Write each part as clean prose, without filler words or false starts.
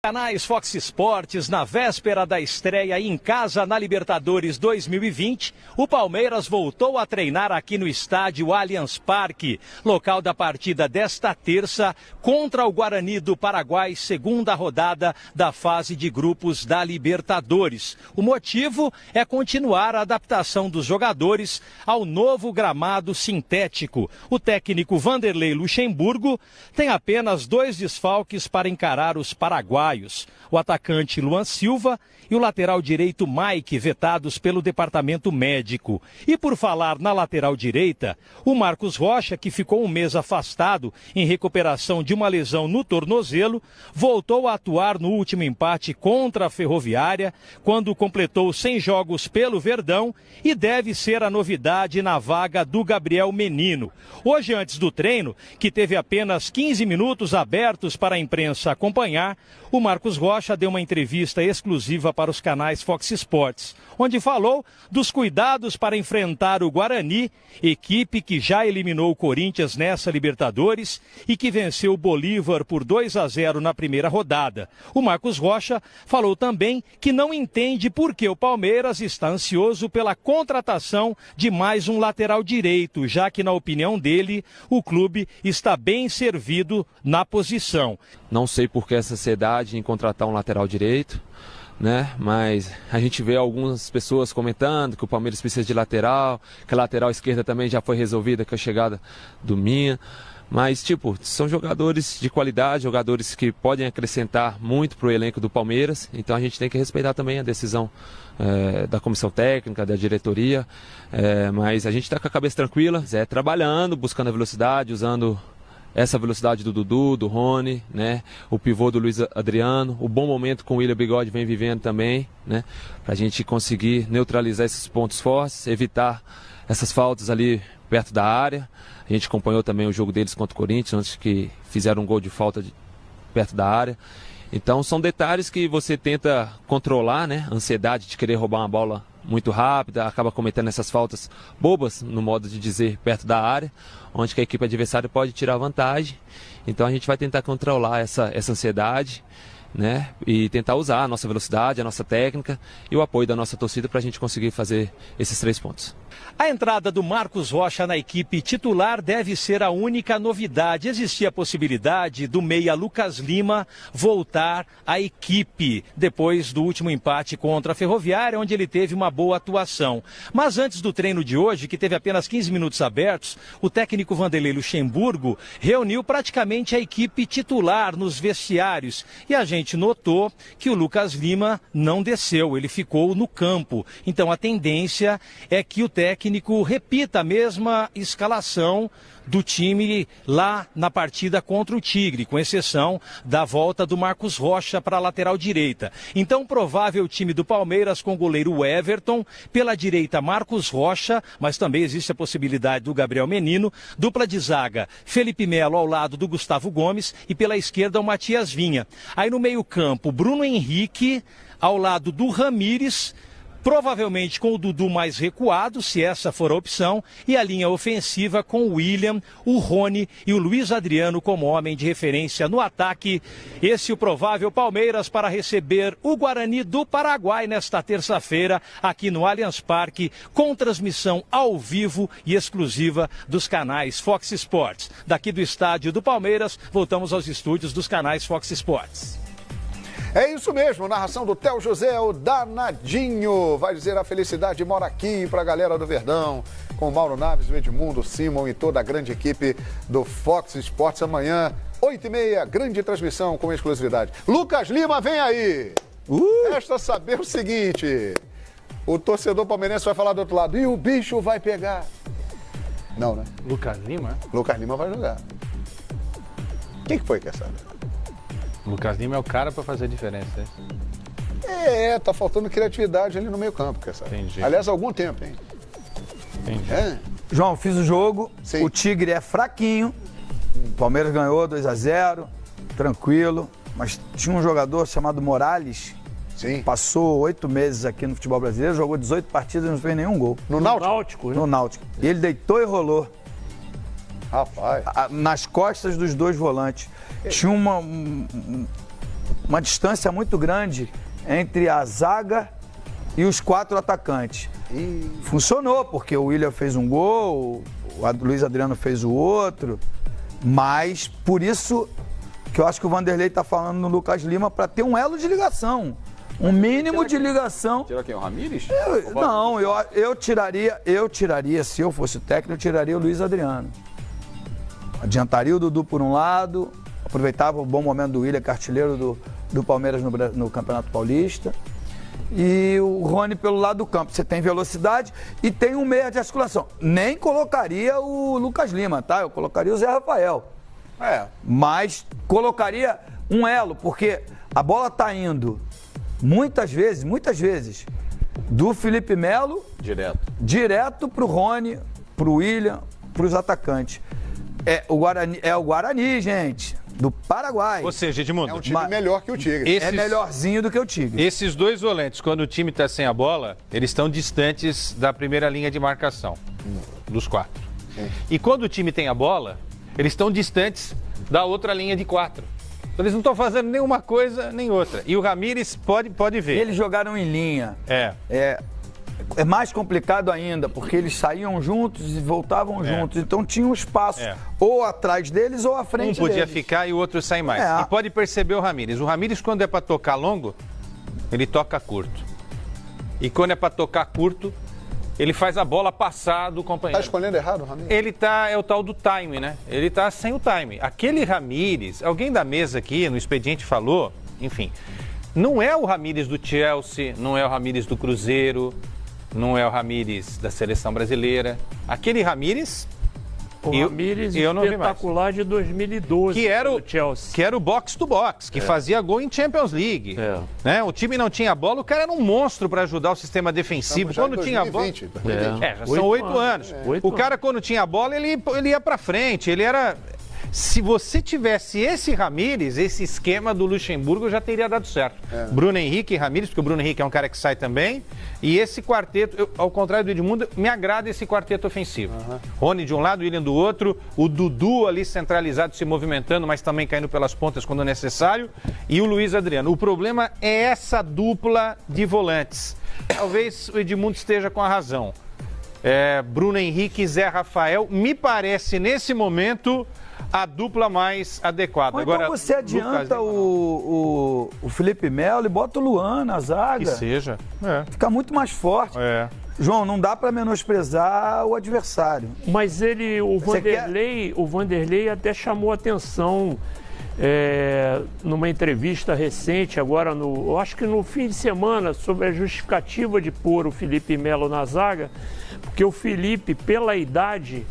Canais Fox Sports, na véspera da estreia em casa na Libertadores 2020, o Palmeiras voltou a treinar aqui no estádio Allianz Parque, local da partida desta terça contra o Guarani do Paraguai, segunda rodada da fase de grupos da Libertadores. O motivo é continuar a adaptação dos jogadores ao novo gramado sintético. O técnico Vanderlei Luxemburgo tem apenas 2 desfalques para encarar os paraguaios. O atacante Luan Silva e o lateral direito Mike, vetados pelo departamento médico. E por falar na lateral direita, o Marcos Rocha, que ficou um mês afastado em recuperação de uma lesão no tornozelo, voltou a atuar no último empate contra a Ferroviária, quando completou 100 jogos pelo Verdão e deve ser a novidade na vaga do Gabriel Menino. Hoje, antes do treino, que teve apenas 15 minutos abertos para a imprensa acompanhar, o Marcos Rocha deu uma entrevista exclusiva para os canais Fox Sports, onde falou dos cuidados para enfrentar o Guarani, equipe que já eliminou o Corinthians nessa Libertadores e que venceu o Bolívar por 2-0 na primeira rodada. O Marcos Rocha falou também que não entende por que o Palmeiras está ansioso pela contratação de mais um lateral direito, já que, na opinião dele, o clube está bem servido na posição. Não sei por que essa ansiedade em contratar um lateral direito, né? Mas a gente vê algumas pessoas comentando que o Palmeiras precisa de lateral, que a lateral esquerda também já foi resolvida com a chegada do Minha. Mas, são jogadores de qualidade, jogadores que podem acrescentar muito para o elenco do Palmeiras. Então a gente tem que respeitar também a decisão da comissão técnica, da diretoria. Mas a gente está com a cabeça tranquila, trabalhando, buscando a velocidade, usando essa velocidade do Dudu, do Rony, né? O pivô do Luiz Adriano, o bom momento com o William Bigode vem vivendo também, né? Para a gente conseguir neutralizar esses pontos fortes, evitar essas faltas ali perto da área. A gente acompanhou também o jogo deles contra o Corinthians, antes que fizeram um gol de falta perto da área. Então são detalhes que você tenta controlar, né? A ansiedade de querer roubar uma bola muito rápida, acaba cometendo essas faltas bobas, no modo de dizer, perto da área, onde que a equipe adversária pode tirar vantagem. Então a gente vai tentar controlar essa ansiedade, né? E tentar usar a nossa velocidade, a nossa técnica e o apoio da nossa torcida para a gente conseguir fazer esses 3 pontos. A entrada do Marcos Rocha na equipe titular deve ser a única novidade. Existia a possibilidade do meia Lucas Lima voltar à equipe depois do último empate contra a Ferroviária, onde ele teve uma boa atuação. Mas antes do treino de hoje, que teve apenas 15 minutos abertos, o técnico Vanderlei Luxemburgo reuniu praticamente a equipe titular nos vestiários. E a gente notou que o Lucas Lima não desceu, ele ficou no campo. Então a tendência é que o técnico repita a mesma escalação do time lá na partida contra o Tigre, com exceção da volta do Marcos Rocha para a lateral direita. Então, provável time do Palmeiras com o goleiro Everton, pela direita Marcos Rocha, mas também existe a possibilidade do Gabriel Menino, dupla de zaga Felipe Melo ao lado do Gustavo Gomes e pela esquerda o Matias Vinha. Aí no meio-campo, Bruno Henrique ao lado do Ramires, provavelmente com o Dudu mais recuado, se essa for a opção, e a linha ofensiva com o William, o Rony e o Luiz Adriano como homem de referência no ataque. Esse é o provável Palmeiras para receber o Guarani do Paraguai nesta terça-feira, aqui no Allianz Parque, com transmissão ao vivo e exclusiva dos canais Fox Sports. Daqui do estádio do Palmeiras, voltamos aos estúdios dos canais Fox Sports. É isso mesmo, narração do Theo José, o danadinho. Vai dizer a felicidade mora aqui para a galera do Verdão, com o Mauro Naves, o Edmundo, o Simon e toda a grande equipe do Fox Sports. Amanhã, 8h30, grande transmissão com exclusividade. Lucas Lima, vem aí! Resta saber o seguinte, o torcedor palmeirense vai falar do outro lado, e o bicho vai pegar. Não, né? Lucas Lima? Lucas Lima vai jogar. Quem que foi que sabe? Lucas Lima é o cara para fazer a diferença, Tá faltando criatividade ali no meio campo, quer saber? Entendi. Aliás, há algum tempo, hein? Entendi. João, fiz o jogo, Sim. O Tigre é fraquinho, o Palmeiras ganhou 2-0, tranquilo, mas tinha um jogador chamado Morales, Sim. passou 8 meses aqui no futebol brasileiro, jogou 18 partidas e não fez nenhum gol. No Náutico? No Náutico. E ele deitou e rolou. Rapaz. Nas costas dos 2 volantes. Tinha uma distância muito grande entre a zaga e os 4 atacantes. Funcionou, porque o William fez um gol, o Luiz Adriano fez o outro, mas por isso que eu acho que o Vanderlei está falando no Lucas Lima para ter um elo de ligação, um mínimo de ligação. Tira quem? O Ramires? Eu tiraria, se eu fosse técnico, eu tiraria o Luiz Adriano. Adiantaria o Dudu por um lado, aproveitava o bom momento do William, que é artilheiro do Palmeiras no Campeonato Paulista. E o Rony pelo lado do campo. Você tem velocidade e tem um meia de articulação. Nem colocaria o Lucas Lima, tá? Eu colocaria o Zé Rafael. Mas colocaria um elo, porque a bola tá indo muitas vezes, do Felipe Melo direto pro Rony, pro William, pros atacantes. É o Guarani, gente. Do Paraguai. Ou seja, Edmundo, é um time melhor que o Tigre. É melhorzinho do que o Tigre. Esses 2 volantes, quando o time está sem a bola, eles estão distantes da primeira linha de marcação, dos 4. E quando o time tem a bola, eles estão distantes da outra linha de 4. Então eles não estão fazendo nenhuma coisa nem outra. E o Ramires pode ver. Eles jogaram em linha. É mais complicado ainda, porque eles saíam juntos e voltavam juntos. Então tinha um espaço ou atrás deles ou à frente deles. Um podia ficar e o outro sair mais. E pode perceber o Ramires. O Ramires, quando é para tocar longo, ele toca curto. E quando é para tocar curto, ele faz a bola passar do companheiro. Tá escolhendo errado, Ramires? Ele é o tal do time, né? Ele tá sem o time. Aquele Ramires, alguém da mesa aqui no expediente falou, enfim, não é o Ramires do Chelsea, não é o Ramires do Cruzeiro, não é o Ramires da seleção brasileira. Aquele Ramires, Ramires eu não vi mais. Espetacular de 2012 que era do Chelsea. Que era o box to box, que fazia gol em Champions League. Né? O time não tinha bola, o cara era um monstro para ajudar o sistema defensivo. Quando tinha bola, já são 8 anos. O cara, quando tinha bola, ele ia para frente, ele era... Se você tivesse esse Ramires, esse esquema do Luxemburgo já teria dado certo. Bruno Henrique e Ramires, porque o Bruno Henrique é um cara que sai também. E esse quarteto, ao contrário do Edmundo, me agrada esse quarteto ofensivo. Rony de um lado, William do outro, o Dudu ali centralizado se movimentando, mas também caindo pelas pontas quando necessário. E o Luiz Adriano. O problema é essa dupla de volantes. Talvez o Edmundo esteja com a razão. Bruno Henrique e Zé Rafael, me parece nesse momento... a dupla mais adequada. Ou então agora você adianta o Felipe Melo e bota o Luan na zaga. Que seja. Fica muito mais forte. João, não dá para menosprezar o adversário. Mas o Vanderlei até chamou atenção numa entrevista recente, agora eu acho que no fim de semana, sobre a justificativa de pôr o Felipe Melo na zaga, porque o Felipe, pela idade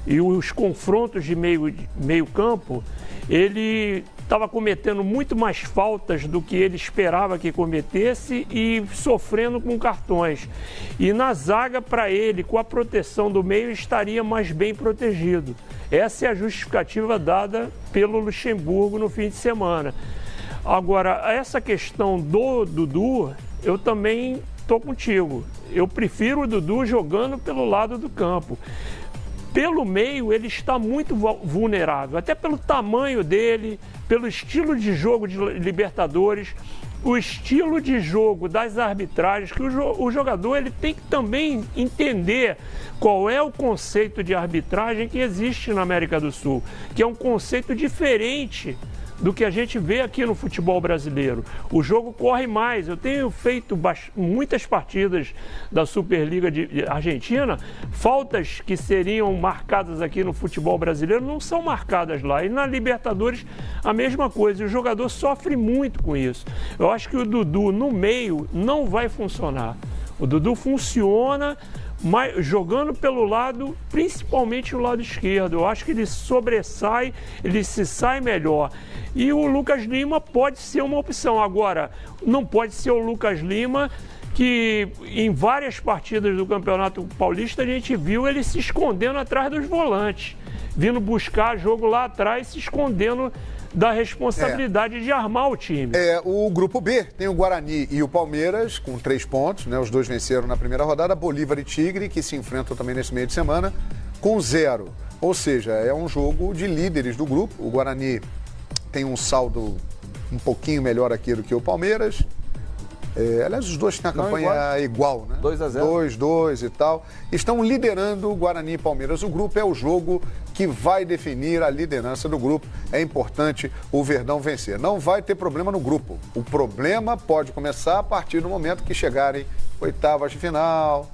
e os confrontos de meio campo, ele estava cometendo muito mais faltas do que ele esperava que cometesse e sofrendo com cartões. E na zaga, para ele, com a proteção do meio, estaria mais bem protegido. Essa é a justificativa dada pelo Luxemburgo no fim de semana. Agora, essa questão do Dudu, eu também estou contigo. Eu prefiro o Dudu jogando pelo lado do campo. Pelo meio, ele está muito vulnerável, até pelo tamanho dele, pelo estilo de jogo de Libertadores, o estilo de jogo das arbitragens, que o jogador ele tem que também entender qual é o conceito de arbitragem que existe na América do Sul, que é um conceito diferente do que a gente vê aqui no futebol brasileiro. O jogo corre mais. Eu tenho feito muitas partidas da Superliga de Argentina, faltas que seriam marcadas aqui no futebol brasileiro não são marcadas lá. E na Libertadores a mesma coisa. E o jogador sofre muito com isso. Eu acho que o Dudu no meio não vai funcionar. O Dudu funciona jogando pelo lado, principalmente o lado esquerdo. Eu acho que ele sobressai, ele se sai melhor. E o Lucas Lima pode ser uma opção. Agora, não pode ser o Lucas Lima que em várias partidas do Campeonato Paulista a gente viu ele se escondendo atrás dos volantes, vindo buscar jogo lá atrás, se escondendo da responsabilidade de armar o time. O grupo B tem o Guarani e o Palmeiras com 3 pontos, né? Os dois venceram na primeira rodada, Bolívar e Tigre, que se enfrentam também nesse meio de semana, com 0. Ou seja, é um jogo de líderes do grupo. O Guarani tem um saldo um pouquinho melhor aqui do que o Palmeiras. Aliás, os dois têm a campanha igual, né? 2-0. 2-2 e tal. Estão liderando o Guarani e Palmeiras. O grupo é o jogo que vai definir a liderança do grupo. É importante o Verdão vencer. Não vai ter problema no grupo. O problema pode começar a partir do momento que chegarem oitavas de final,